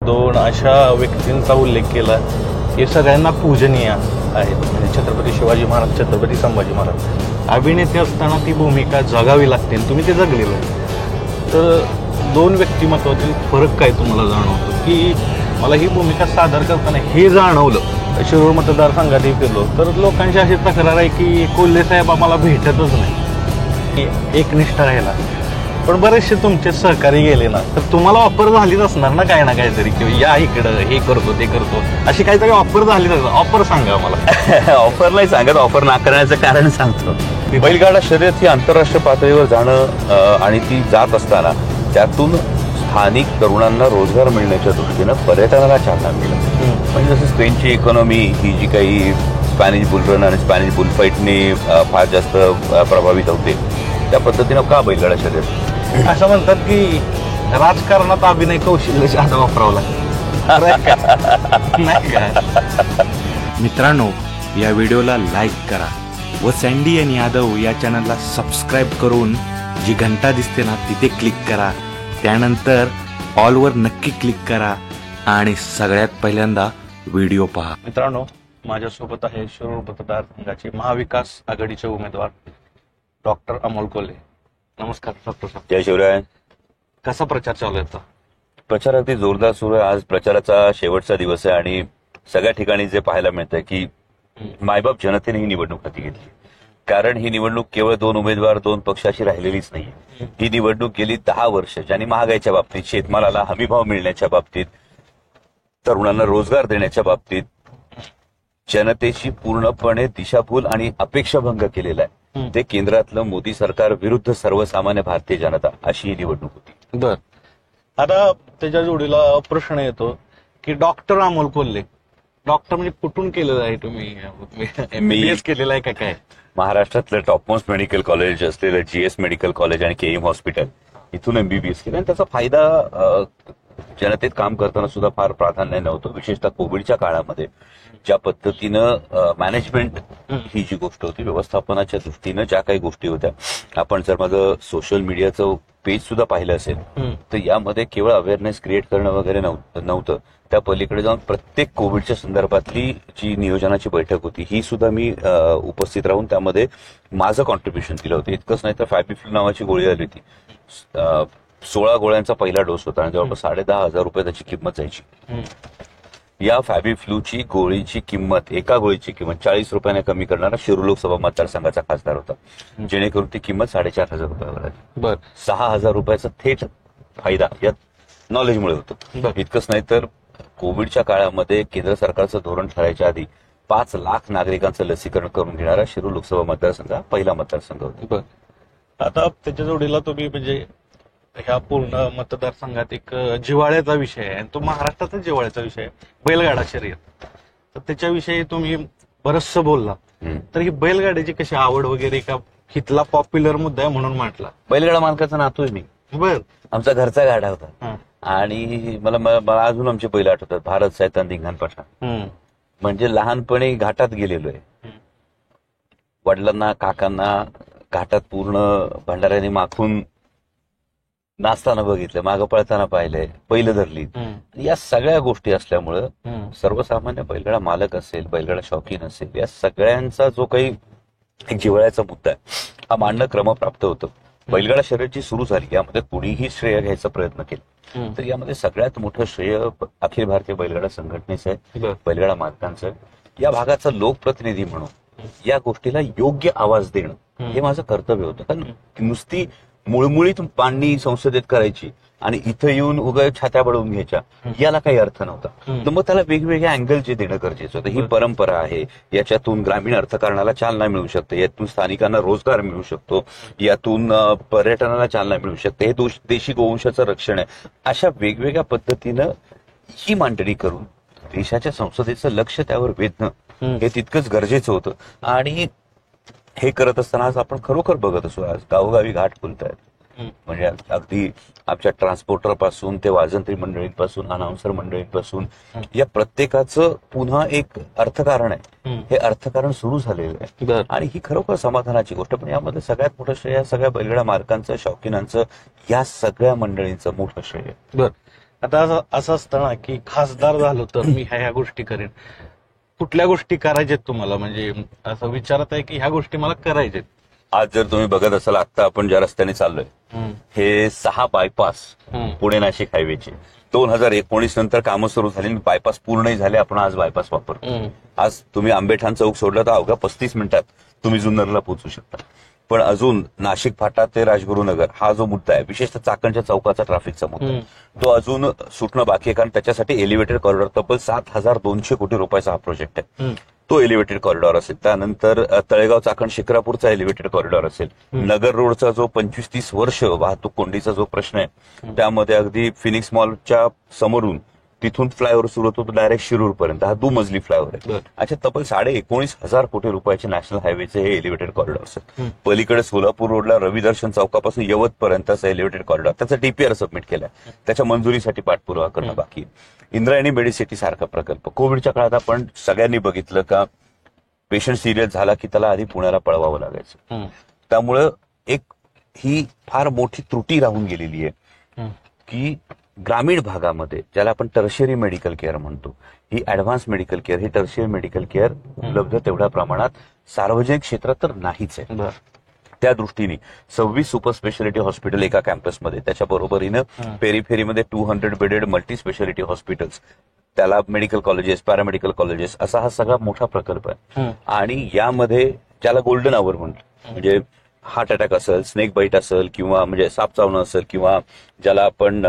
दोन अशा व्यक्तींचा उल्लेख केला हे सगळ्यांना पूजनीय आहेत. म्हणजे छत्रपती शिवाजी महाराज, छत्रपती संभाजी महाराज. अभिनेते असताना ती भूमिका जगावी लागते आणि तुम्ही ते जगलेलं आहे. तर दोन व्यक्तिमत्वातील फरक काय तुम्हाला जाणवतो? की मला ही भूमिका सादर करताना हे जाणवलं, शिरूर मतदारसंघातही फिरलो तर लोकांची अशी तक्रार आहे की कोल्हे साहेब आम्हाला भेटतच नाही एकनिष्ठ राहायला. पण बरेचसे तुमचे सहकारी गेले ना, तर तुम्हाला ऑफर झालीच असणार ना काय ना काहीतरी, की या इकडं हे करतो ते करतो, अशी काहीतरी ऑफर झालीच असणार. ऑफर सांगा मला. ऑफर नाही सांगत, ऑफर नाकारण्याचं कारण सांगतो. बैलगाडा शर्यत ही आंतरराष्ट्रीय पातळीवर जाणं आणि ती जात असताना त्यातून स्थानिक तरुणांना रोजगार मिळण्याच्या दृष्टीनं पर्यटनाला चालना मिळेल. म्हणजे जसं स्पेनची इकॉनॉमी ही जी काही स्पॅनिश बुलरन आणि स्पॅनिश बुलफाईटने फार जास्त प्रभावित होते, त्या पद्धतीनं का बैलगाडा शर्यत? असं म्हणतात की राजकारणात अभिनय कौशल्य जादा वापरावं लागतं. नाही का? मित्रांनो, या व्हिडिओला लाईक करा व सँडी आणि यादव या चॅनलला सबस्क्राईब करून जी घंटा दिसते ना तिथे क्लिक करा. त्यानंतर ऑलवर नक्की क्लिक करा आणि सगळ्यात पहिल्यांदा व्हिडिओ पहा. मित्रांनो, माझ्यासोबत आहे शिरूर मतदारसंघाचे महाविकास आघाडीचे उमेदवार डॉक्टर अमोल कोल्हे. नमस्कार डॉक्टर साहेब. जय शिवराय. कसा प्रचार चालू आहे? प्रचार अगदी जोरदार सुरू आहे. आज प्रचाराचा शेवटचा दिवस आहे आणि सगळ्या ठिकाणी जे पाहायला मिळतंय की मायबाप जनतेने ही निवडणूक हाती घेतली. कारण ही निवडणूक केवळ दोन उमेदवार, दोन पक्षाशी राहिलेलीच नाही. ही निवडणूक गेली 10 वर्ष ज्यांनी महागाईच्या बाबतीत, शेतमालाला हमीभाव मिळण्याच्या बाबतीत, तरुणांना रोजगार देण्याच्या बाबतीत जनतेची पूर्णपणे दिशाभूल आणि अपेक्षाभंग केलेला आहे. ते केंद्रातलं मोदी सरकार विरुद्ध सर्वसामान्य भारतीय जनता अशी ही निवडणूक होती. बर, आता त्याच्या जोडीला प्रश्न येतो की डॉक्टर अमोल कोल्हे, डॉक्टर म्हणजे कुठून केलेलं आहे? तुम्ही MBBS केलेलं आहे का काय? महाराष्ट्रातलं टॉपमोस्ट मेडिकल कॉलेज असलेलं GS मेडिकल कॉलेज आणि KM हॉस्पिटल इथून MBBS केलं आणि त्याचा फायदा जनतेत काम करताना सुद्धा फार प्राधान्य नव्हतं. विशेषतः कोविडच्या काळामध्ये ज्या पद्धतीनं मॅनेजमेंट ही जी गोष्ट होती, व्यवस्थापनाच्या दृष्टीनं ज्या काही गोष्टी होत्या, आपण जर माझं सोशल मीडियाचं पेज सुद्धा पाहिलं असेल तर यामध्ये केवळ अवेअरनेस क्रिएट करणं वगैरे नव्हतं. त्या पलीकडे जाऊन प्रत्येक कोविडच्या संदर्भातली जी नियोजनाची बैठक होती ही सुद्धा मी उपस्थित राहून त्यामध्ये माझं कॉन्ट्रीब्युशन दिलं होतं. इतकंच नाही तर फॅबिफ्लू नावाची गोळी आली होती. 16 गोळ्यांचा पहिला डोस होता आणि जवळपास 10,500 रुपये त्याची किंमत जायची. या फॅबिफ्लूची गोळीची किंमत, एका गोळीची किंमत 40 रुपयाने कमी करणारा शिरूर लोकसभा मतदारसंघाचा खासदार होता, जेणेकरून ती किंमत 4,500 रुपयावर आली. बर, 6,000 रुपयाचा थेट फायदा या नॉलेजमुळे होतो. इतकंच नाही तर कोविडच्या काळामध्ये केंद्र सरकारचं धोरण ठरायच्या आधी 5 लाख नागरिकांचं लसीकरण करून घेणारा शिरूर लोकसभा मतदारसंघ पहिला मतदारसंघ होता. बर, आता त्याच्या जोडीला तुम्ही म्हणजे ह्या पूर्ण मतदारसंघात एक जिव्हाळ्याचा विषय आहे आणि तो महाराष्ट्राचा जिव्हाळ्याचा विषय आहे, बैलगाडा शर्यत. तर त्याच्याविषयी तुम्ही बरचसं बोलला. तर ही बैलगाड्याची कशी आवड वगैरे का हितला पॉप्युलर मुद्दा आहे म्हणून म्हटला? बैलगाडा मालकाचा नातू आहे मी. बर, आमचा घरचा गाडा होता आणि मला अजून आमचे बैल आठवतात, भारत सैतान धिंगाण पाठा. म्हणजे लहानपणी घाटात गेलेलो आहे. वडिलांना, काकांना घाटात पूर्ण भंडाऱ्याने माखून नाचताना बघितलं, मागं पळताना पाहिलंय, बैल धरली. या सगळ्या गोष्टी असल्यामुळं सर्वसामान्य बैलगाडा मालक असेल, बैलगाडा शौकीन असेल, या सगळ्यांचा जो काही एक जिव्हाळ्याचा मुद्दा आहे हा मांडणं क्रमप्राप्त होतं. बैलगाडा शर्यत जी सुरू झाली यामध्ये कुणीही श्रेय घ्यायचा प्रयत्न केला तर यामध्ये सगळ्यात मोठं श्रेय अखिल भारतीय बैलगाडा संघटनेचं आहे, बैलगाडा मालकांचं आहे. या भागाचा लोकप्रतिनिधी म्हणून या गोष्टीला योग्य आवाज देणं हे माझं कर्तव्य होतं. कारण नुसती मुळमुळीत मांडणी संसदेत करायची आणि इथं येऊन उगा छात्या बडवून घ्यायच्या याला काही अर्थ नव्हता. तर मग त्याला वेगवेगळ्या अँगलचे देणं गरजेचं होतं. ही परंपरा आहे, याच्यातून ग्रामीण अर्थकारणाला चालना मिळू शकते, यातून स्थानिकांना रोजगार मिळू शकतो, यातून पर्यटनाला चालना मिळू शकते, हे देशी गोवंशाचं रक्षण आहे. अशा वेगवेगळ्या पद्धतीनं ही मांडणी करून देशाच्या संसदेचं लक्ष त्यावर वेधणं हे तितकंच गरजेचं होतं. आणि हे करत असताना आज आपण खरोखर बघत असू, आज गावोगावी घाट फुलतायत. म्हणजे अगदी आमच्या ट्रान्सपोर्टर पासून ते वाजंत्री मंडळींपासून, अनाउन्सर मंडळींपासून या प्रत्येकाचं पुन्हा एक अर्थकारण आहे. हे अर्थकारण सुरू झालेलं आहे आणि ही खरोखर समाधानाची गोष्ट. पण यामध्ये सगळ्यात मोठं श्रेय सगळ्या बैलगाडा मालकांचं, शौकीनांचं, या सगळ्या मंडळींचं मोठं श्रेय. बर, आता असं असतं ना की खासदार झालो तर मी ह्या गोष्टी करेन. कुठल्या गोष्टी करायच्यात तुम्हाला, म्हणजे असं विचारत आहे की ह्या गोष्टी मला करायच्यात? आज जर तुम्ही बघत असाल, आता आपण ज्या रस्त्याने चाललोय हे 6 बायपास पुणे नाशिक हायवेचे 2019 नंतर कामं सुरू झाली, बायपास पूर्णही झाले. आपण आज बायपास वापरतो. आज तुम्ही आंबेठाण चौक सोडला तर अवघ्या 35 मिनिटात तुम्ही जुन्नरला पोहोचू शकता. पण अजून नाशिक फाटा ते राजगुरुनगर हा जो मुद्दा आहे, विशेषतः चाकणच्या चौकाचा ट्रॅफिकचा मुद्दा, तो अजून सुटणं बाकी आहे. कारण त्याच्यासाठी एलिव्हेटेड कॉरिडॉर तब्बल 7,200 कोटी रुपयाचा हा प्रोजेक्ट आहे. तो एलिव्हेटेड कॉरिडॉर असेल. त्यानंतर तळेगाव चाकण शिक्रापूरचा एलिव्हेटेड कॉरिडॉर असेल. नगर रोडचा जो 25-30 वर्ष वाहतूक कोंडीचा जो प्रश्न आहे, त्यामध्ये अगदी फिनिक्स मॉलच्या समोरून तिथून फ्लायओव्हर सुरू होतो डायरेक्ट शिरूरपर्यंत, हा दुमजली फ्लायओव्हर आहे. अच्छा, तब्बल 19,500 कोटी रुपयाचे नॅशनल हायवेचे हे एलिव्हेटेड कॉरिडॉर्स आहेत. पलीकडे सोलापूर रोडला रविदर्शन चौकापासून यवतपर्यंतचा एलिव्हेटेड कॉरिडॉर, त्याचा डीपीआर सबमिट केलाय. त्याच्या मंजुरीसाठी पाठपुरावा करणं बाकी आहे. इंद्रायणी मेडिसिटी सारखा प्रकल्प कोविडच्या काळात आपण सगळ्यांनी बघितलं का, पेशंट सिरियस झाला की त्याला आधी पुण्याला पळवावं लागायचं. त्यामुळं एक ही फार मोठी त्रुटी राहून गेलेली आहे की ग्रामीण भागामध्ये ज्याला आपण टर्शियरी मेडिकल केअर म्हणतो, ही ऍडव्हान्स मेडिकल केअर, ही टर्शियरी मेडिकल केअर उपलब्ध तेवढ्या प्रमाणात सार्वजनिक क्षेत्रात तर नाहीच आहे. त्या दृष्टीने 26 सुपर स्पेशालिटी हॉस्पिटल एका कॅम्पसमध्ये, त्याच्या बरोबरीनं पेरिफेरीमध्ये 200 बेडेड मल्टी स्पेशालिटी हॉस्पिटल्स, त्याला मेडिकल कॉलेजेस, पॅरामेडिकल कॉलेजेस, असा हा सगळा मोठा प्रकल्प आहे. आणि यामध्ये ज्याला गोल्डन आवर म्हणतो, म्हणजे हार्ट अटॅक असेल, स्नेक बाईट असेल, किंवा म्हणजे साप चावणं असेल, किंवा ज्याला आपण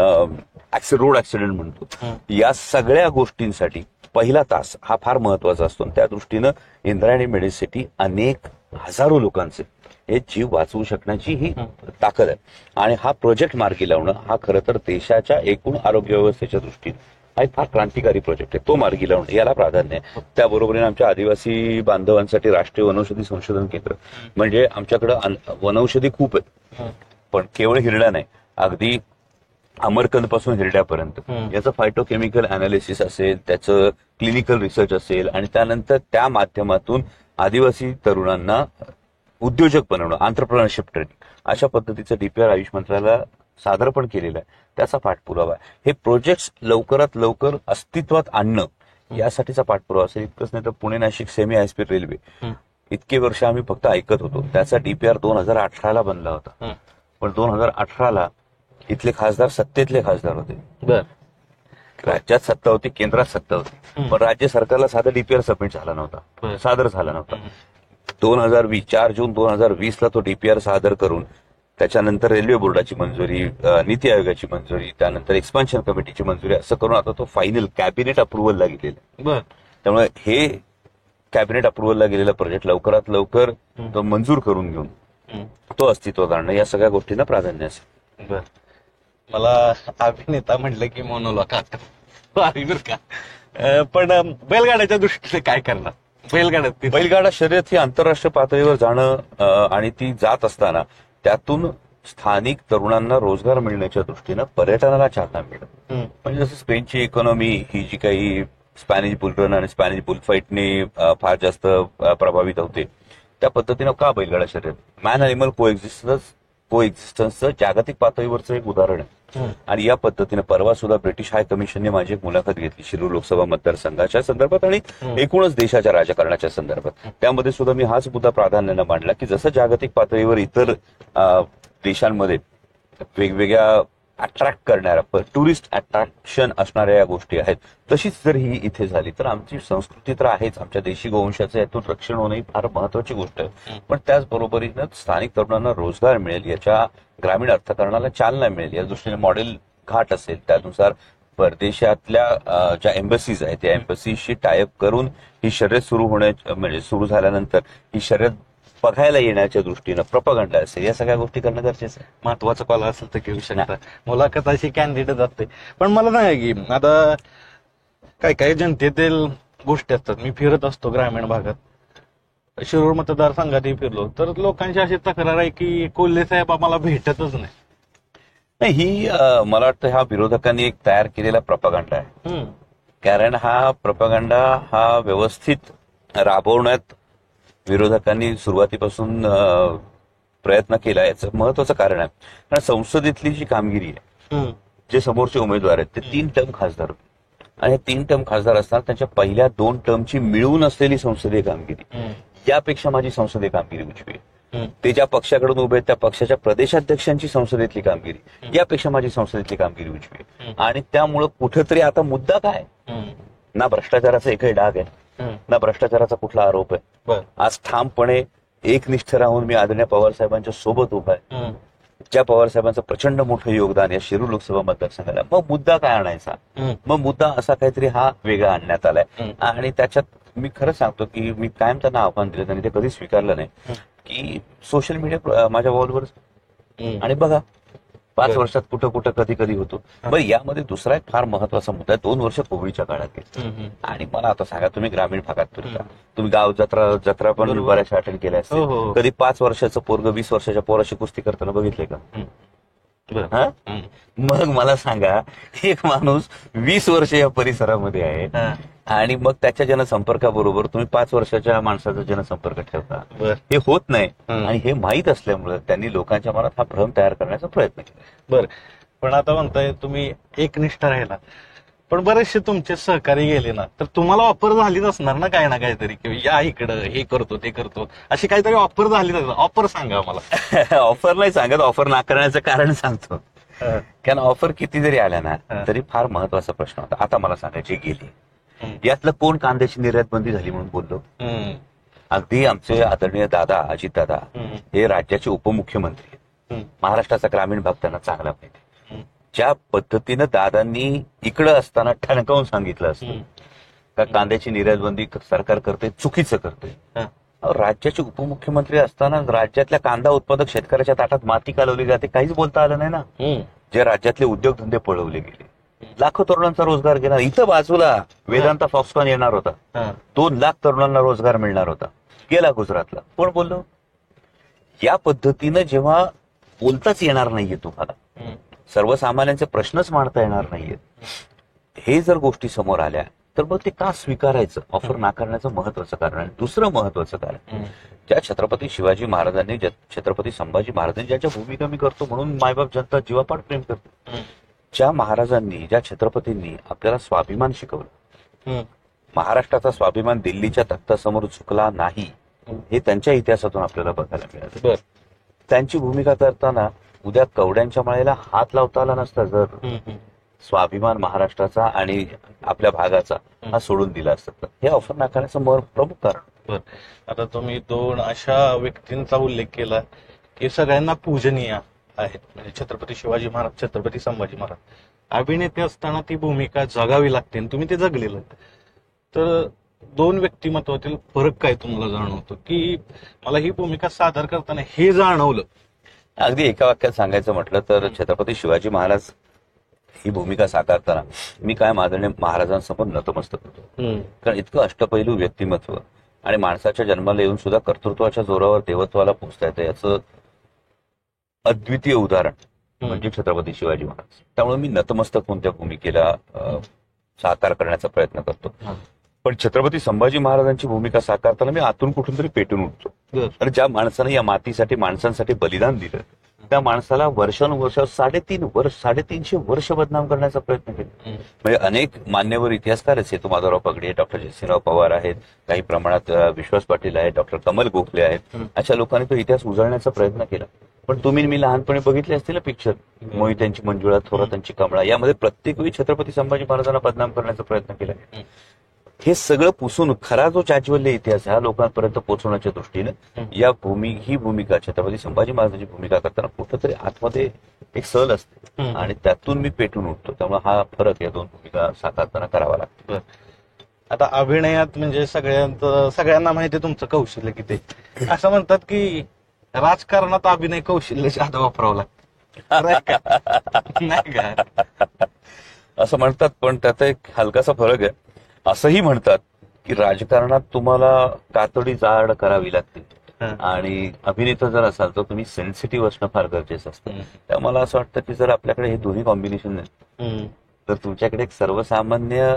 रोड ऍक्सिडेंट म्हणतो, या सगळ्या गोष्टींसाठी पहिला तास हा फार महत्वाचा असतो. त्या दृष्टीनं इंद्रायणी मेडिसिटी अनेक हजारो लोकांचे हे जीव वाचवू शकण्याची ही ताकद आहे. आणि हा प्रोजेक्ट मार्गी लावणं हा खरं तर देशाच्या एकूण आरोग्य व्यवस्थेच्या दृष्टीने हा एक फार क्रांतिकारी प्रोजेक्ट आहे. तो मार्गी लावणं याला प्राधान्य आहे. त्याबरोबरीने आमच्या आदिवासी बांधवांसाठी राष्ट्रीय वनौषधी संशोधन केंद्र, म्हणजे आमच्याकडे वनौषधी खूप आहेत, पण केवळ हिरडा नाही, अगदी अमरकंद पासून हिरड्यापर्यंत याचं फायटोकेमिकल अनालिसिस असेल, त्याचं क्लिनिकल रिसर्च असेल, आणि त्यानंतर त्या माध्यमातून आदिवासी तरुणांना उद्योजक बनवणं, आंतरप्रनरशिप ट्रेनिंग, अशा पद्धतीचं डीपीआर आयुष मंत्रालयाला सादर पण केलेलं आहे. त्याचा पाठपुरावा आहे. हे प्रोजेक्ट्स लवकरात लवकर अस्तित्वात आणणं यासाठीचा पाठपुरावा असेल. इतकंच नाही तर Pune Nashik semi high speed railway इतके वर्ष आम्ही फक्त ऐकत होतो. त्याचा डीपीआर 2018ला बनला होता, पण 2018ला इथले खासदार सत्तेतले खासदार होते. राज्यात सत्ता होती, केंद्रात सत्ता होती, पण राज्य सरकारला साधा डीपीआर सबमिट झाला नव्हता, सादर झाला नव्हता. 4 जून 2020ला तो डीपीआर सादर करून त्याच्यानंतर रेल्वे बोर्डाची मंजुरी, नीती आयोगाची मंजुरी, त्यानंतर एक्सपान्शन कमिटीची मंजुरी, असं करून आता तो फायनल कॅबिनेट अप्रुव्हलला गेलेला. त्यामुळे हे कॅबिनेट अप्रुव्हलला गेलेला प्रोजेक्ट लवकरात लवकर तो मंजूर करून घेऊन तो अस्तित्वात आणणं या सगळ्या गोष्टींना प्राधान्य असेल. मला अभिनेता म्हटलं की मोनोलॉग का, पण बैलगाड्याच्या दृष्टीने काय करणार? बैलगाडा शर्यत ही आंतरराष्ट्रीय पातळीवर जाणं आणि ती जात असताना त्यातून स्थानिक तरुणांना रोजगार मिळण्याच्या दृष्टीनं पर्यटनाला चालना मिळणं, म्हणजे जसं स्पेनची इकॉनॉमी ही जी काही स्पॅनिश बुलरन आणि स्पॅनिश बुलफाईटने फार जास्त प्रभावित होते, त्या पद्धतीनं का बैलगाडा शर्यत? मॅन अॅनिमल कोएक्झिस्टन्सचं जागतिक पातळीवरचं एक उदाहरण आहे. आणि या पद्धतीने परवा सुद्धा ब्रिटिश हाय कमिशनने माझी एक मुलाखत घेतली शिरूर लोकसभा मतदारसंघाच्या संदर्भात आणि एकूणच देशाच्या राजकारणाच्या संदर्भात. त्यामध्ये सुद्धा मी हाच मुद्दा प्राधान्यानं मांडला की जसं जागतिक पातळीवर इतर देशांमध्ये वेगवेगळ्या अट्रॅक्ट करणाऱ्या टुरिस्ट अट्रॅक्शन असणाऱ्या या गोष्टी आहेत, तशीच जर ही इथे झाली तर आमची संस्कृती तर आहेच, आमच्या देशी गोवंशाचं यातून रक्षण होणं ही फार महत्वाची गोष्ट आहे. पण त्याचबरोबरीनं स्थानिक तरुणांना रोजगार मिळेल, याच्या ग्रामीण अर्थकारणाला चालना मिळेल या दृष्टीने मॉडेल घाट असेल, त्यानुसार परदेशातल्या ज्या एम्बसीज आहेत त्या एम्बसीशी टायअप करून ही शर्यत सुरू झाल्यानंतर ही शर्यत बघायला येण्याच्या दृष्टीनं प्रोपगंडा असेल, या सगळ्या गोष्टी करणं गरजेचं आहे. महत्वाचं कॉल असेल तर घेऊ शकता. मुलाखत अशी कॅन्डिडेट असते, पण मला नाही की आता काही जनतेतील गोष्टी असतात. मी फिरत असतो ग्रामीण भागात, शिरूर मतदारसंघातही फिरलो तर लोकांची अशी तक्रार आहे की कोल्हे साहेब आम्हाला भेटतच नाही. ही मला वाटतं हा विरोधकांनी एक तयार केलेला प्रोपगंडा आहे. कारण हा प्रोपगंडा हा व्यवस्थित राबवण्यात विरोधकांनी सुरुवातीपासून प्रयत्न केला. याचं महत्वाचं कारण आहे कारण संसदेतली जी कामगिरी आहे जे समोरचे उमेदवार आहेत ते 3 टर्म खासदार होते आणि 3 टर्म खासदार असताना त्यांच्या पहिल्या 2 टर्मची मिळून असलेली संसदीय कामगिरी यापेक्षा माझी संसदीय कामगिरी उजवी आहे. ते ज्या पक्षाकडून उभे आहेत त्या पक्षाच्या प्रदेशाध्यक्षांची संसदेतली कामगिरी यापेक्षा माझी संसदेतली कामगिरी उजवी आहे. आणि त्यामुळं कुठेतरी आता मुद्दा काय, ना भ्रष्टाचाराचा एकही डाग आहे, ना भ्रष्टाचाराचा कुठला आरोप आहे. आज ठामपणे एकनिष्ठ राहून मी आदरणीय पवार साहेबांच्या सोबत उभा आहे, ज्या पवार साहेबांचं प्रचंड मोठं योगदान या शिरूर लोकसभा मतदारसंघाला. मग मुद्दा काय आणायचा, मग मुद्दा असा काहीतरी हा वेगळा आणण्यात आलाय. आणि त्याच्यात मी खरं सांगतो की मी कायम त्यांना आव्हान दिलं, त्यांनी ते कधी स्वीकारलं नाही की सोशल मीडिया माझ्या वॉलवर आणि बघा 5 वर्षात कुठं कुठं कधी कधी होतो. बरं, यामध्ये दुसरा एक फार महत्वाचा मुद्दा आहे. 2 वर्ष कोविडच्या काळात गेली आणि मला आता सांगा, तुम्ही ग्रामीण भागात फिरता, तुम्ही गाव जत्रा पण बऱ्याचशा अटेंड केल्या असतील. कधी 5 वर्षाचं पोरग 20 वर्षाच्या पोराशी कुस्ती करताना बघितलंय का? मग मला सांगा, एक माणूस 20 वर्ष या परिसरामध्ये आहे आणि मग त्याच्या जनसंपर्काबरोबर तुम्ही 5 वर्षाच्या माणसाचा जनसंपर्क ठेवता, हे होत नाही. आणि हे माहीत असल्यामुळे त्यांनी लोकांच्या मनात हा भ्रम तयार करण्याचा प्रयत्न केला. बरं, पण आता म्हणताय तुम्ही एकनिष्ठ राहिला, पण बरेचसे तुमचे सहकारी गेले ना, तर तुम्हाला ऑफर झालीच असणार ना काय ना काहीतरी, की या इकडं हे करतो ते करतो, अशी काहीतरी ऑफर झाली. ऑफर सांगा मला. ऑफर नाही सांगत, ऑफर नाकारण्याचं कारण सांगतो. कारण ऑफर किती जरी आल्या ना तरी फार महत्वाचा प्रश्न होता. आता मला सांगायचे गेले, यातलं कोण कांद्याची निर्यात बंदी झाली म्हणून बोललो? अगदी आमचे आदरणीय दादा अजितदादा हे राज्याचे उपमुख्यमंत्री, महाराष्ट्राचा ग्रामीण भाग त्यांना चांगला माहिती. ज्या पद्धतीनं दादांनी इकडं असताना ठणकावून सांगितलं असतं का कांद्याची निर्यात बंदी सरकार करते, चुकीचं करते. राज्याचे उपमुख्यमंत्री असताना राज्यातल्या कांदा उत्पादक शेतकऱ्याच्या ताटात माती कालवली जाते, काहीच बोलता आलं नाही ना. जे राज्यातले उद्योगधंदे पळवले गेले, लाखो तरुणांचा रोजगार गेला. इथं बाजूला वेदांता फॉक्सकॉन येणार होता, 2 लाख तरुणांना रोजगार मिळणार होता, गेला गुजरातला. कोण बोललो? या पद्धतीनं जेव्हा बोलताच येणार नाहीये तुम्हाला, सर्वसामान्यांचे प्रश्नच मांडता येणार नाहीयेत, हे जर गोष्टी समोर आल्या तर मग ते का स्वीकारायचं? ऑफर नाकारण्याचं महत्वाचं कारण. आणि दुसरं महत्वाचं कारण, ज्या छत्रपती शिवाजी महाराजांनी, छत्रपती संभाजी महाराजांनी ज्याच्या भूमिका मी करतो म्हणून मायबाप जनता जीवापाड प्रेम करतो, ज्या महाराजांनी, ज्या छत्रपतींनी आपल्याला स्वाभिमान शिकवलं, महाराष्ट्राचा स्वाभिमान दिल्लीच्या तख्तासमोर झुकला नाही, हे त्यांच्या इतिहासातून आपल्याला बघायला मिळालं. त्यांची भूमिका करताना उद्या कवड्यांच्या माळेला हात लावता आला नसता जर स्वाभिमान महाराष्ट्राचा आणि आपल्या भागाचा हा सोडून दिला असता. हे ऑफर नाकारण्याचं प्रमुख कारण. आता तुम्ही 2 अशा व्यक्तींचा उल्लेख केला की सगळ्यांना पूजनीय आहेत, म्हणजे छत्रपती शिवाजी महाराज, छत्रपती संभाजी महाराज. अभिनेते असताना ती भूमिका जगावी लागते आणि तुम्ही ते जगलेलं. तर 2 व्यक्तिमत्वातील फरक काय तुम्हाला जाणवतो, की मला ही भूमिका सादर करताना हे जाणवलं? अगदी एका वाक्यात सांगायचं म्हटलं तर छत्रपती शिवाजी महाराज ही भूमिका साकारताना मी काय आदरणीय महाराजांसमोर नतमस्तक होतो. कारण इतकं अष्टपैलू व्यक्तिमत्व आणि माणसाच्या जन्माला येऊन सुद्धा कर्तृत्वाच्या जोरावर देवत्वाला पोचता येतं, याचं अद्वितीय उदाहरण म्हणजे छत्रपती शिवाजी महाराज. त्यामुळे मी नतमस्तक होऊन त्या भूमिकेला साकार करण्याचा प्रयत्न करतो. पण छत्रपती संभाजी महाराजांची भूमिका साकारताना मी आतून कुठून तरी पेटून उठतो. आणि ज्या माणसानं या मातीसाठी, माणसांसाठी बलिदान दिलं, त्या माणसाला वर्षानुवर्ष 350 वर्ष बदनाम करण्याचा प्रयत्न केला. म्हणजे अनेक मान्यवर इतिहासकार आहेत, सेतू माधवराव पगडे, डॉक्टर जयसिंहराव पवार आहेत, काही प्रमाणात विश्वास पाटील आहेत, डॉक्टर कमल गोखले आहेत, अशा लोकांनी तो इतिहास उजळण्याचा प्रयत्न केला. पण तुम्ही मी लहानपणी बघितले असतील पिक्चर, मोहित्यांची मंजुळा, थोरातांची कमळा, यामध्ये प्रत्येक वेळी छत्रपती संभाजी महाराजांना बदनाम करण्याचा प्रयत्न केला. हे सगळं पुसून खरा जो चाचवल्य इतिहास ह्या लोकांपर्यंत पोहोचवण्याच्या दृष्टीनं ही भूमिका, छत्रपती संभाजी महाराजांची भूमिका करताना कुठंतरी आतमध्ये एक सल असते आणि त्यातून मी पेटून उठतो. त्यामुळे हा फरक या 2 भूमिका साकारताना करावा लागतो. आता अभिनयात म्हणजे सगळ्यांना माहिती आहे तुमचं कौशल्य किती. असं म्हणतात की राजकारणात अभिनय कौशल्य जादा वापरावं लागतं, नाही का? असं म्हणतात, पण त्यात एक हलकासा फरक आहे. असंही म्हणतात की राजकारणात तुम्हाला कातडी जाड करावी लागते आणि अभिनेता जर असाल तर तुम्ही सेन्सिटिव्ह असणं फार गरजेचं असतं. त्यामुळे मला असं वाटतं की जर आपल्याकडे हे दोन्ही कॉम्बिनेशन आहे तर तुमच्याकडे एक सर्वसामान्य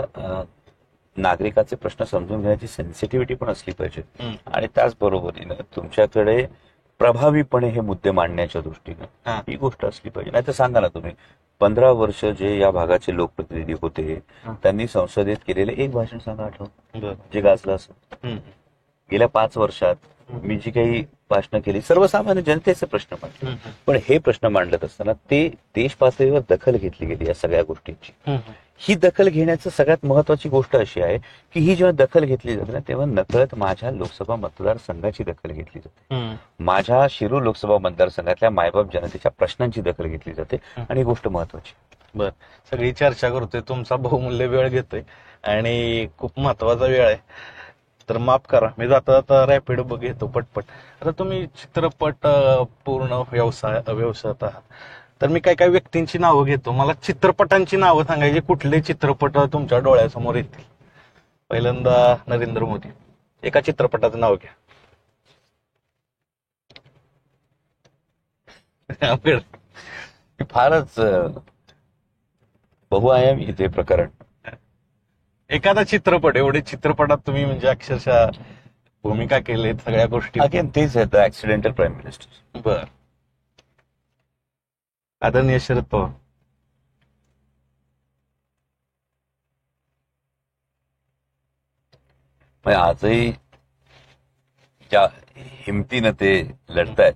नागरिकाचे प्रश्न समजून घेण्याची सेन्सिटिव्हिटी पण असली पाहिजे आणि त्याचबरोबरीनं तुमच्याकडे प्रभावीपणे हे मुद्दे मांडण्याच्या दृष्टीनं ही गोष्ट असली पाहिजे. नाही तर सांगा ना तुम्ही, 15 वर्ष जे या भागाचे लोकप्रतिनिधी होते त्यांनी संसदेत केलेले एक भाषण सांगा आठवण, जे गाजलं असं. गेल्या 5 वर्षात मी जी काही भाषणं केली सर्वसामान्य जनतेचे प्रश्न मांडले, पण हे प्रश्न मांडत असताना ते देश पातळीवर दखल घेतली गेली या सगळ्या गोष्टींची. ही दखल घेण्याचं सगळ्यात महत्वाची गोष्ट अशी आहे की ही जेव्हा दखल घेतली जाते ना तेव्हा नकळत माझ्या लोकसभा मतदारसंघाची दखल घेतली जाते, माझ्या शिरूर लोकसभा मतदारसंघातल्या मायबाप जनतेच्या प्रश्नांची दखल घेतली जाते आणि ही गोष्ट महत्वाची. बर, सगळी चर्चा करतोय, तुमचा बहुमूल्य वेळ घेतोय आणि खूप महत्वाचा वेळ आहे, तर माफ करा मी जाता जाता रॅपिड घेतो पटपट. आता तुम्ही चित्रपट पूर्ण व्यवसायात आहात, तर मी काय व्यक्तींची नावं घेतो, मला चित्रपटांची नावं सांगायची, कुठले चित्रपट तुमच्या डोळ्यासमोर येतील. पहिल्यांदा नरेंद्र मोदी, एका चित्रपटाचं नाव घ्या. फारच बहुआयामी ते प्रकरण. एखादा चित्रपट, एवढे चित्रपटात तुम्ही म्हणजे अक्षरशः भूमिका केली सगळ्या गोष्टी. अगेन तेच आहे, द ऍक्सिडेंटल प्राईम मिनिस्टर. बर, आदरणीय शरद पवार. आजही ज्या हिमतीनं ते लढतायत,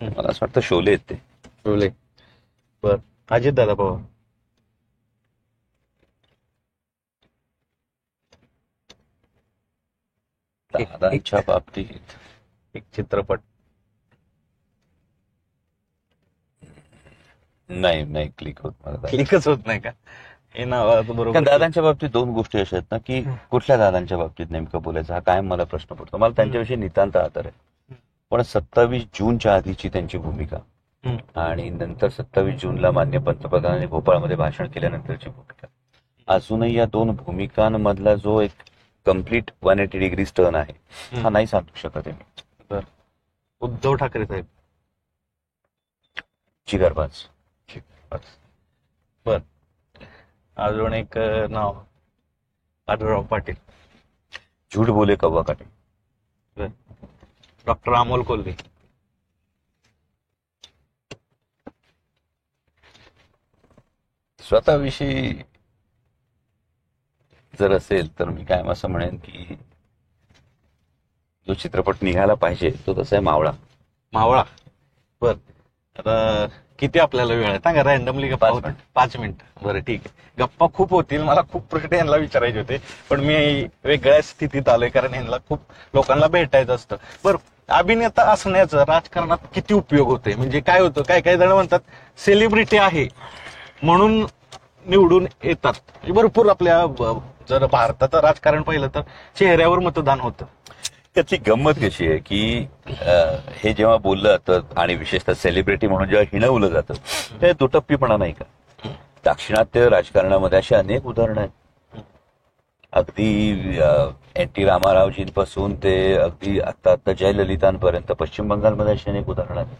मला असं वाटतं शोले आहेत ते. शोले. बर, अजित दादा पवार. दादांच्या बाबतीत एक चित्रपट. नाही क्लिक होत मला. क्लिकच होत नाही का हे नाव बरोबर. कारण दादांच्या बाबतीत 2 गोष्टी अशा आहेत ना की कुठल्या दादांच्या बाबतीत नेमकं बोलायचं हा कायम मला प्रश्न पडतो. मला त्यांच्याविषयी नितांत आदर आहे, पण 27 जूनच्या आधीची त्यांची भूमिका आणि नंतर 27 जूनला माननीय पंतप्रधानांनी भोपाळमध्ये भाषण केल्यानंतरची भूमिका, अजूनही या 2 भूमिकांमधला जो एक कम्प्लीट 180 डिग्री टर्न आहे हा नाही सांगू शकत आहे. बर, उद्धव ठाकरे साहेब. जिगरबाज. बर, अजून एक नाव आढळराव पाटील. झूठ बोले कव्वा काटे. बर, डॉक्टर अमोल कोल्हे. स्वतःविषयी जर असेल तर मी कायम असं म्हणेन की जो चित्रपट निघायला पाहिजे तो तसा आहे मावळा. मावळा. बर, आता किती आपल्याला वेळ आहे सांगा, रॅन्डमली गप्पा. 5 मिनिटं. बरं ठीक आहे, गप्पा खूप होतील, मला खूप प्रश्न यांना विचारायचे होते, पण मी वेगळ्या स्थितीत आलोय कारण यांना खूप लोकांना भेटायचं असतं. बरं, अभिनेता असण्याचं राजकारणात किती उपयोग होते, म्हणजे काय होतं, काय जण म्हणतात सेलिब्रिटी आहे म्हणून निवडून येतात, म्हणजे भरपूर आपल्या जर भारताचं राजकारण पाहिलं तर चेहऱ्यावर मतदान होतं. त्याची गंमत कशी आहे की हे जेव्हा बोललं जातं आणि विशेषतः सेलिब्रिटी म्हणून जेव्हा हिणवलं जातं ते दुटप्पीपणा नाही का. दाक्षिणात्य राजकारणामध्ये अशी अनेक उदाहरणं आहेत, अगदी एन.टी. रामारावजींपासून ते अगदी आता जयललितांपर्यंत पश्चिम बंगालमध्ये अशी अनेक उदाहरणं आहेत.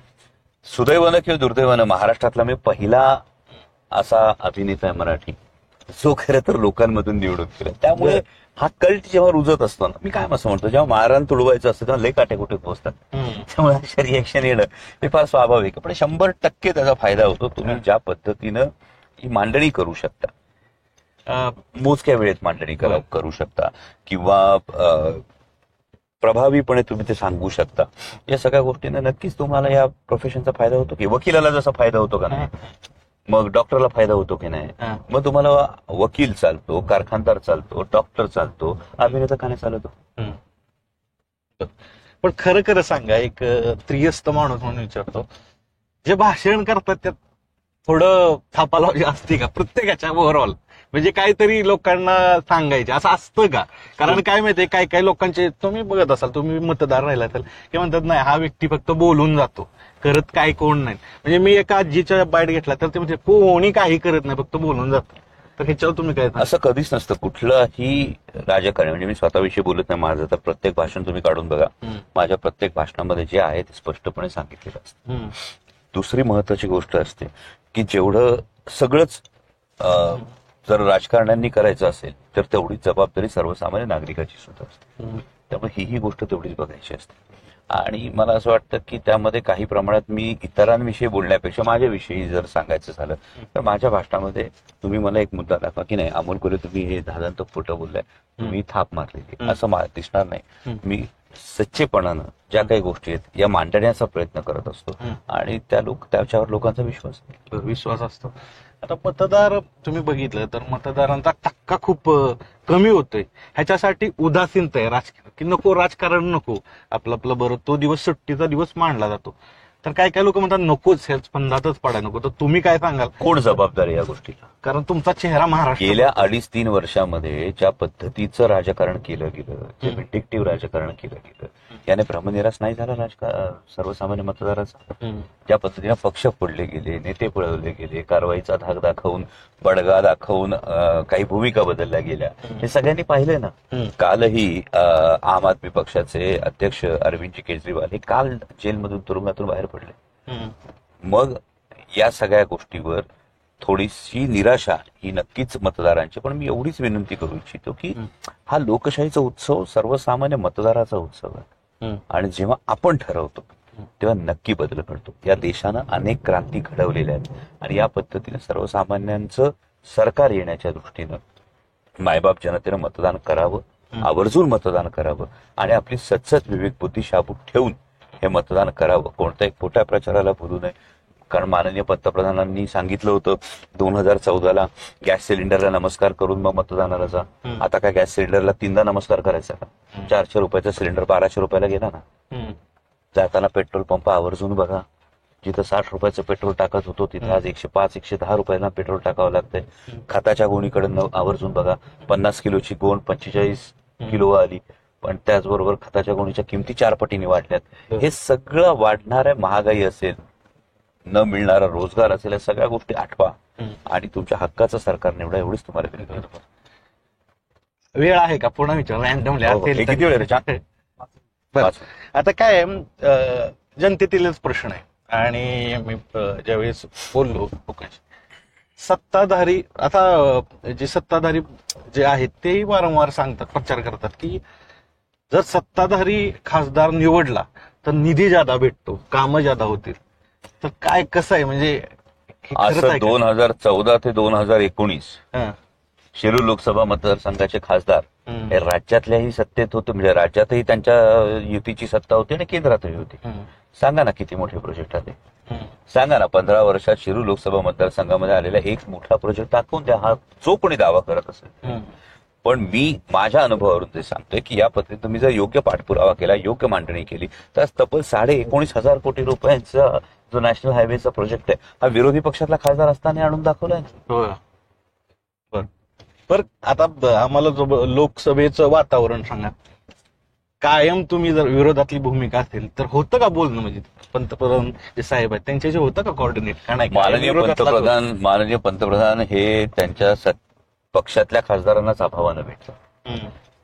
सुदैवानं किंवा दुर्दैवानं महाराष्ट्रातला मी पहिला असा अभिनेता आहे मराठी जो खरं तर लोकांमधून निवडून गेला. त्यामुळे हा कल्ट जेव्हा रुजत असतो ना, मी काय असं म्हणतो, जेव्हा मारहाण तुडवायचं असतं तेव्हा लय काटेकुटे पोहोचतात, त्यामुळे अशा रिएक्शन येणं हे फार स्वाभाविक आहे. पण 100% त्याचा फायदा होतो तुम्ही ज्या पद्धतीनं ही मांडणी करू शकता, मोजक्या वेळेत मांडणी करू शकता किंवा प्रभावीपणे तुम्ही ते सांगू शकता. या सगळ्या गोष्टींना नक्कीच तुम्हाला या प्रोफेशनचा फायदा होतो की वकिलाला जसा फायदा होतो का नाही, मग डॉक्टरला फायदा होतो की नाही, मग तुम्हाला वकील चालतो, कारखानदार चालतो, डॉक्टर चालतो, अभिनेता का नाही चालतो. पण खरं सांगा, एक त्रियस्त माणूस म्हणून विचारतो, जे भाषण करतात त्यात थोडं थापालावजी असते का प्रत्येकाच्या ओव्हरऑल, म्हणजे काहीतरी लोकांना सांगायचे असं असतं का? कारण काय माहितीये, काय लोकांचे तुम्ही बघत असाल, तुम्ही मतदार राहिला असाल की म्हणतात नाही हा व्यक्ती फक्त बोलून जातो, करत काय कोण नाही. म्हणजे मी एका आजीच्या बाईट घेतला तर ते म्हणजे कोणी काही करत नाही, फक्त बोलून जातं. तर ह्याच्यावर तुम्ही काय? असं कधीच नसतं. कुठलंही राजकारण, म्हणजे मी स्वतःविषयी बोलत नाही, माझं तर प्रत्येक भाषण तुम्ही काढून बघा, माझ्या प्रत्येक भाषणामध्ये जे आहे ते स्पष्टपणे सांगितलेलं असतं. दुसरी महत्वाची गोष्ट असते की जेवढं सगळंच जर राजकारण्यांनी करायचं असेल तर तेवढीच जबाबदारी सर्वसामान्य नागरिकाची सुद्धा असते. त्यामुळे ही गोष्ट तेवढीच बघायची असते. आणि मला असं वाटतं की त्यामध्ये काही प्रमाणात मी इतरांविषयी बोलण्यापेक्षा माझ्याविषयी जर सांगायचं झालं तर माझ्या भाषणामध्ये तुम्ही मला एक मुद्दा दाखवा की नाही अमोल कोल्हे तुम्ही हे धादांत खोटं बोललाय, तुम्ही थाप मारलेली, असं मला दिसणार नाही. मी सच्चेपणानं ज्या काही गोष्टी आहेत या मांडण्याचा प्रयत्न करत असतो आणि त्याच्यावर लोकांचा विश्वास असतो. आता मतदार तुम्ही बघितलं तर मतदारांचा टक्का खूप कमी होतोय. ह्याच्यासाठी उदासीनता आहे राजकीय, की नको राजकारण नको, आपलं बरं, तो दिवस सुट्टीचा दिवस मानला जातो. तर काय काय लोक म्हणतात नकोच, ह्याच स्पंदातच पडा नको. तर तुम्ही काय सांगाल, कोण जबाबदार आहे या गोष्टीला? कारण तुमचा चेहरा महाराष्ट्र गेल्या 2.5-3 वर्षामध्ये ज्या पद्धतीचं राजकारण केलं गेलं, जे विंडिक्टिव्ह राजकारण केलं गेलं, याने भ्रमनिरास नाही झाला सर्वसामान्य मतदाराचा. ज्या पद्धतीने पक्ष फोडले गेले, नेते पळवले गेले, कारवाईचा धाक दाखवून, बडगा दाखवून काही भूमिका बदलल्या गेल्या, हे सगळ्यांनी पाहिलंय ना. कालही आम आदमी पक्षाचे अध्यक्ष अरविंदजी केजरीवाल हे काल जेलमधून तुरुंगातून बाहेर पडले. मग या सगळ्या गोष्टीवर थोडीशी निराशा ही नक्कीच मतदारांची, पण मी एवढीच विनंती करू इच्छितो की हा लोकशाहीचा उत्सव सर्वसामान्य मतदाराचा उत्सव आहे आणि जेव्हा आपण ठरवतो तेव्हा नक्की बदल घडतो. या देशानं अनेक क्रांती घडवलेल्या आहेत आणि या पद्धतीने सर्वसामान्यांचं सरकार येण्याच्या दृष्टीनं मायबाप जनतेनं मतदान करावं, आवर्जून मतदान करावं आणि आपली सतसत विवेक बुद्धी शाबूत ठेवून हे मतदान करावं. कोणत्याही खोट्या प्रचाराला भुलू नये. कारण माननीय पंतप्रधानांनी सांगितलं होतं 2014ला गॅस सिलेंडरला नमस्कार करून मग मतदानाला जा. आता काय गॅस सिलेंडरला 3दा नमस्कार करायचा का? 400 रुपयाचा सिलेंडर 1200 रुपयाला गेला ना. जाताना पेट्रोल पंप आवर्जून बघा. जिथं 60 रुपयाचं पेट्रोल टाकत होतो तिथं आज 105-110 रुपयाला पेट्रोल टाकावं लागतंय. खताच्या गोणीकडे आवर्जून बघा. 50 किलोची गोण 45 किलो आली, पण त्याचबरोबर खताच्या गोणीच्या किमती 4 पटीने वाढल्यात. हे सगळं वाढणाऱ्या महागाई असेल, न मिळणारा रोजगार असेल, या सगळ्या गोष्टी आठवा आणि तुमच्या हक्काचं सरकार निवडा, एवढीच तुम्हाला विनंती करतो. वेळ आहे का? पुन्हा विचार रॅन्डमली असेल. किती वेळ रे? आता काय जनतेतीलच प्रश्न आहे आणि मी ज्यावेळेस बोललो लोकांशी, सत्ताधारी आता जे सत्ताधारी जे आहेत तेही वारंवार सांगतात, प्रचार करतात की जर सत्ताधारी खासदार निवडला तर निधी जादा भेटतो, कामं जादा होतील. तर काय कसं आहे म्हणजे असं 2014 ते 2019 शिरूर लोकसभा मतदारसंघाचे खासदार हे राज्यातल्याही सत्तेत होते, म्हणजे राज्यातही त्यांच्या युतीची सत्ता होती आणि केंद्रातही होती. सांगा ना किती मोठे प्रोजेक्ट आले. सांगा ना 15 वर्षात शिरूर लोकसभा मतदारसंघामध्ये आलेला एक मोठा प्रोजेक्ट दाखवून द्या, हा जो कोणी दावा करत असेल. पण मी माझ्या अनुभवावरून ते सांगतोय की या पद्धतीने तुम्ही जर योग्य पाठपुरावा केला, योग्य मांडणी केली तर तब्बल 19,500 कोटी रुपयांचा जो नॅशनल हायवेचा प्रोजेक्ट आहे हा विरोधी पक्षातला खासदार असताना आणून दाखवलाय. पण आता आम्हाला लोकसभेचं वातावरण सांगा. कायम तुम्ही जर विरोधातली भूमिका असेल तर होतं का बोलणं, म्हणजे पंतप्रधान जे साहेब आहेत त्यांच्याशी होतं का कोऑर्डिनेट? का नाही? माननीय पंतप्रधान हे त्यांच्या पक्षातल्या खासदारांनाच अभावानं भेटलं.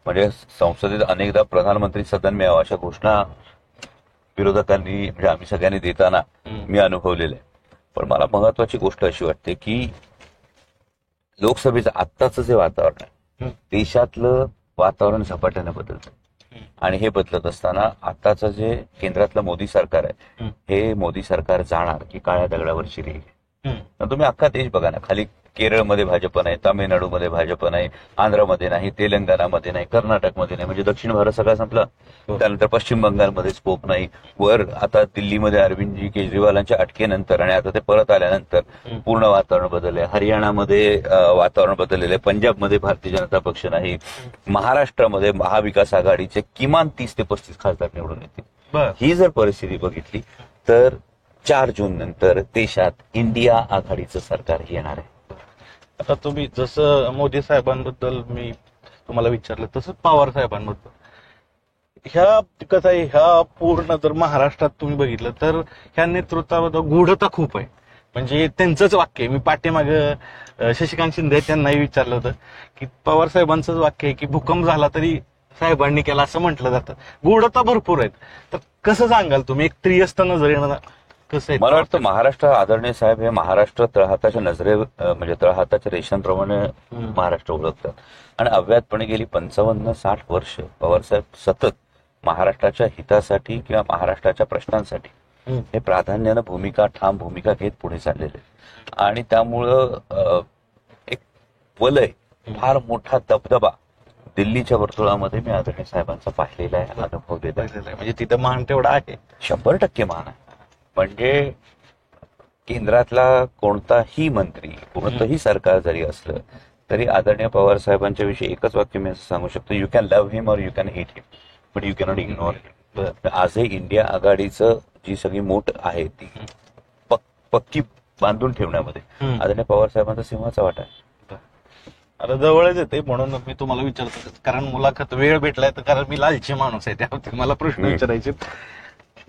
म्हणजे संसदेत अनेकदा प्रधानमंत्री सदन मिळावं अशा घोषणा विरोधकांनी, म्हणजे आम्ही सगळ्यांनी देताना मी अनुभवलेलं आहे. पण मला महत्वाची गोष्ट अशी वाटते की लोकसभेचं आत्ताचं जे वातावरण आहे, देशातलं वातावरण झपाट्यानं बदलतं आणि हे बदलत असताना आताचं जे केंद्रातलं मोदी सरकार आहे, हे मोदी सरकार जाणार की काळ्या दगडावरची रेघ. तुम्ही अख्खा देश बघा ना, खाली केरळमध्ये भाजप नाही, तामिळनाडूमध्ये भाजप नाही, आंध्रमध्ये नाही, तेलंगणामध्ये नाही, कर्नाटकमध्ये नाही, म्हणजे दक्षिण भारत सगळा संपला. त्यानंतर पश्चिम बंगालमध्ये स्कोप नाही. वर आता दिल्लीमध्ये अरविंदजी केजरीवालांच्या अटकेनंतर आणि आता ते परत आल्यानंतर पूर्ण वातावरण बदललंय. हरियाणामध्ये वातावरण बदललेलं आहे. पंजाबमध्ये भारतीय जनता पक्ष नाही. महाराष्ट्रामध्ये महाविकास आघाडीचे किमान 30 ते 35 खासदार निवडून येतील. ही जर परिस्थिती बघितली तर 4 जून नंतर देशात इंडिया आघाडीचं सरकार येणार आहे. आता तुम्ही जसं मोदी साहेबांबद्दल मी तुम्हाला विचारलं तसंच पवार साहेबांबद्दल ह्या कसं आहे, ह्या पूर्ण जर महाराष्ट्रात तुम्ही बघितलं तर ह्या नेतृत्वाबद्दल गूढता खूप आहे. म्हणजे त्यांचंच वाक्य आहे. मी पाठीमागं शशिकांत शिंदे त्यांनाही विचारलं होतं की पवार साहेबांचंच वाक्य आहे की भूकंप झाला तरी साहेबांनी केला असं म्हटलं जातं. गूढता भरपूर आहेत. तर कसं सांगाल तुम्ही एक त्रियस्त नजरेनं कसं आहे? मला वाटतं महाराष्ट्र आदरणीय साहेब हे महाराष्ट्र तळहाताच्या म्हणजे तळहाताच्या रेषांप्रमाणे महाराष्ट्र ओळखतात आणि अव्याहतपणे गेली 55-60 वर्ष पवारसाहेब सतत महाराष्ट्राच्या हितासाठी किंवा महाराष्ट्राच्या प्रश्नांसाठी हे प्राधान्यानं ठाम भूमिका घेत पुढे चाललेले आहेत. आणि त्यामुळं एक वलय, फार मोठा दबदबा दिल्लीच्या वर्तुळामध्ये मी आदरणीय साहेबांचा पाहिलेला आहे, अनुभवलेला आहे. म्हणजे तिथं मान तेवढा आहे, 100% मान आहे. म्हणजे केंद्रातला कोणताही मंत्री, कोणतंही सरकार जरी असलं तरी आदरणीय पवार साहेबांच्या विषयी एकच वाक्य मी असं सांगू शकतो, you can love him or you can hate him but you cannot ignore him. आजही इंडिया आघाडीचं जी सगळी मूठ आहे ती पक्की बांधून ठेवण्यामध्ये आदरणीय पवार साहेबांचा सिंहाचा वाटा आहे. आता जवळच येते म्हणून मी तुम्हाला विचारतो, कारण मुलाखत वेळ भेटलाय तर, कारण मी लालची माणूस आहे त्यावरती मला प्रश्न विचारायचे.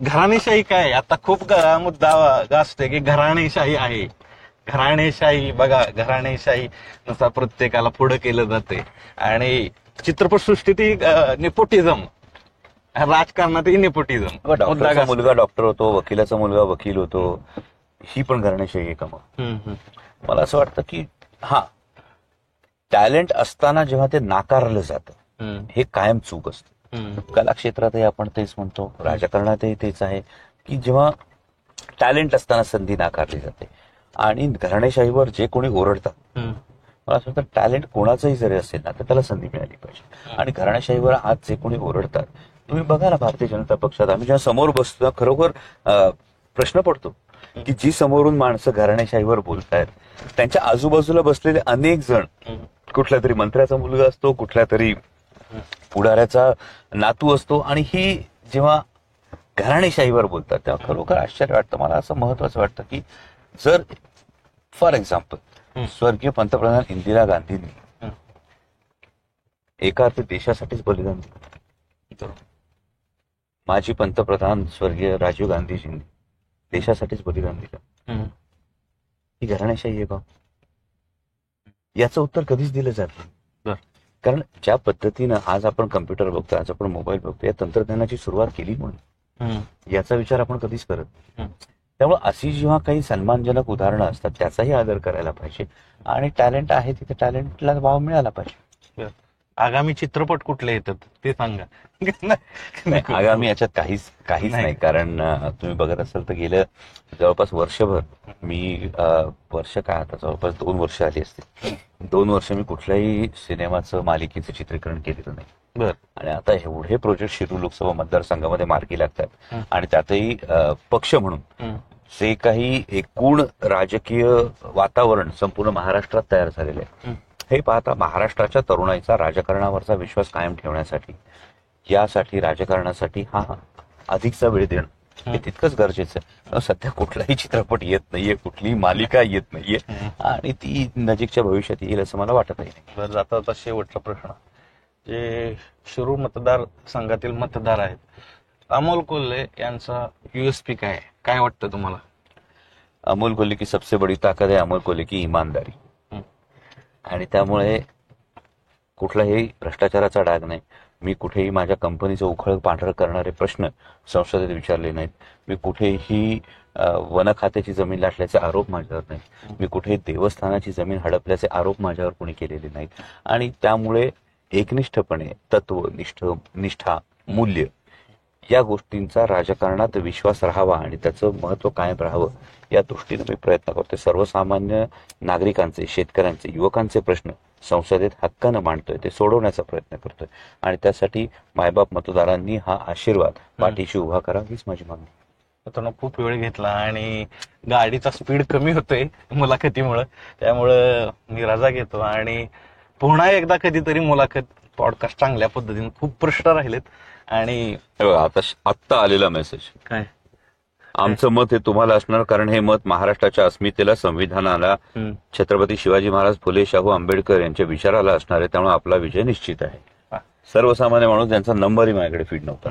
घराणेशाही काय, आता खूप मुद्दा गाजतोय की घराणेशाही आहे. घराणेशाही बघा, घराणेशाही नुसार प्रत्येकाला पुढे केलं जाते आणि चित्रपटसृष्टीत नेपोटिझम, राजकारणातही नेपोटिझम. डॉक्टरचा मुलगा डॉक्टर होतो, वकिलाचा मुलगा वकील होतो, ही पण घराणेशाही आहे का मग? मला असं वाटतं की टॅलेंट असताना जेव्हा ते नाकारलं जातं हे कायम चूक असते. कला क्षेत्रातही आपण तेच म्हणतो, राजकारणातही तेच आहे की जेव्हा टॅलेंट असताना संधी नाकारली जाते. आणि घराणेशाहीवर जे कोणी ओरडतात, मला असं वाटतं टॅलेंट कोणाचंही जरी असेल ना तर त्याला संधी मिळाली पाहिजे. आणि घराणेशाहीवर आज जे कोणी ओरडतात, तुम्ही बघा ना भारतीय जनता पक्षात आम्ही जेव्हा समोर बसतो खरोखर प्रश्न पडतो की जी समोरून माणसं घराणेशाहीवर बोलतायत त्यांच्या आजूबाजूला बसलेले अनेक जण, कुठल्या तरी मंत्र्याचा मुलगा असतो, कुठल्या तरी पुढाऱ्याचा नातू असतो, आणि ही जेव्हा घराणेशाहीवर बोलतात तेव्हा खरोखर आश्चर्य वाटतं. मला असं महत्वाचं वाटतं की जर फॉर एक्झाम्पल स्वर्गीय पंतप्रधान इंदिरा गांधींनी एका अर्थी देशासाठीच बलिदान दिलं, माजी पंतप्रधान स्वर्गीय राजीव गांधीजींनी देशासाठीच बलिदान दिलं, ही घराणेशाही आहे का? याचं उत्तर कधीच दिलं जात नाही. कारण ज्या पद्धतीनं आज आपण कम्प्युटर बघतो, आज आपण मोबाईल बघतो, या तंत्रज्ञानाची सुरुवात केली म्हणून याचा विचार आपण कधीच करत नाही. त्यामुळे अशी जेव्हा काही सन्मानजनक उदाहरणं असतात त्याचाही आदर करायला पाहिजे. आणि टॅलेंट आहे तिथे टॅलेंटला वाव मिळाला पाहिजे. आगामी चित्रपट कुठले येतात ते सांगा. आगामी याच्यात काहीच नाही. कारण तुम्ही बघत असाल तर गेलं जवळपास वर्षभर मी वर्ष काय आता जवळपास 2 वर्ष आली असतील, 2 वर्ष मी कुठल्याही सिनेमाचं मालिकेचं चित्रीकरण केलेलं नाही. आणि आता एवढे प्रोजेक्ट शिरूर लोकसभा मतदारसंघामध्ये मार्गी लागतात आणि त्यातही पक्ष म्हणून जे काही एकूण राजकीय वातावरण संपूर्ण महाराष्ट्रात तयार झालेलं आहे हे पाहता महाराष्ट्राच्या तरुणाईचा राजकारणावरचा विश्वास कायम ठेवण्यासाठी, यासाठी राजकारणासाठी अधिकचा वेळ देणं हे तितकंच गरजेचं आहे. सध्या कुठलाही चित्रपट येत नाहीये, कुठलीही मालिका येत नाहीये आणि ती नजीकच्या भविष्यात येईल असं मला वाटतही नाही. बरं, आता शेवटचा प्रश्न, जे शिरूर मतदारसंघातील मतदार आहेत, अमोल कोल्हे यांचा USP काय वाटतं तुम्हाला? अमोल कोल्हे की सबसे बडी ताकद आहे अमोल कोल्हे की ईमानदारी. आणि त्यामुळे कुठलाही भ्रष्टाचाराचा डाग नाही. मी कुठेही माझ्या कंपनीचं उखळ पांढरं करणारे प्रश्न संसदेत विचारले नाहीत. मी कुठेही वन खात्याची जमीन लाटल्याचे आरोप माझ्यावर नाहीत. मी कुठेही देवस्थानाची जमीन हडपल्याचे आरोप माझ्यावर कोणी केलेले नाहीत. आणि त्यामुळे एकनिष्ठपणे तत्व, निष्ठा, मूल्य या गोष्टींचा राजकारणात विश्वास राहावा आणि त्याचं महत्व कायम राहावं या दृष्टीने मी प्रयत्न करतोय. सर्वसामान्य नागरिकांचे, शेतकऱ्यांचे, युवकांचे प्रश्न संसदेत हक्कानं मांडतोय, ते सोडवण्याचा प्रयत्न करतोय. आणि त्यासाठी मायबाप मतदारांनी हा आशीर्वाद पाठीशी उभा करा हीच माझी मागणी. मित्रांनो, खूप वेळ घेतला आणि गाडीचा स्पीड कमी होतोय मुलाखतीमुळं, त्यामुळं मी रजा घेतो आणि पुन्हा एकदा कधीतरी मुलाखत, पॉडकास्ट चांगल्या पद्धतीने, खूप प्रश्न राहिलेत. आणि आत्ता आलेला मेसेज काय, आमचं मत हे तुम्हाला असणार, कारण हे मत महाराष्ट्राच्या अस्मितेला, संविधानाला, छत्रपती शिवाजी महाराज, फुले, शाहू आंबेडकर यांच्या विचाराला असणार आहे. त्यामुळे आपला विजय निश्चित आहे. सर्वसामान्य माणूस ज्यांचा नंबरही माझ्याकडे फीड नव्हता.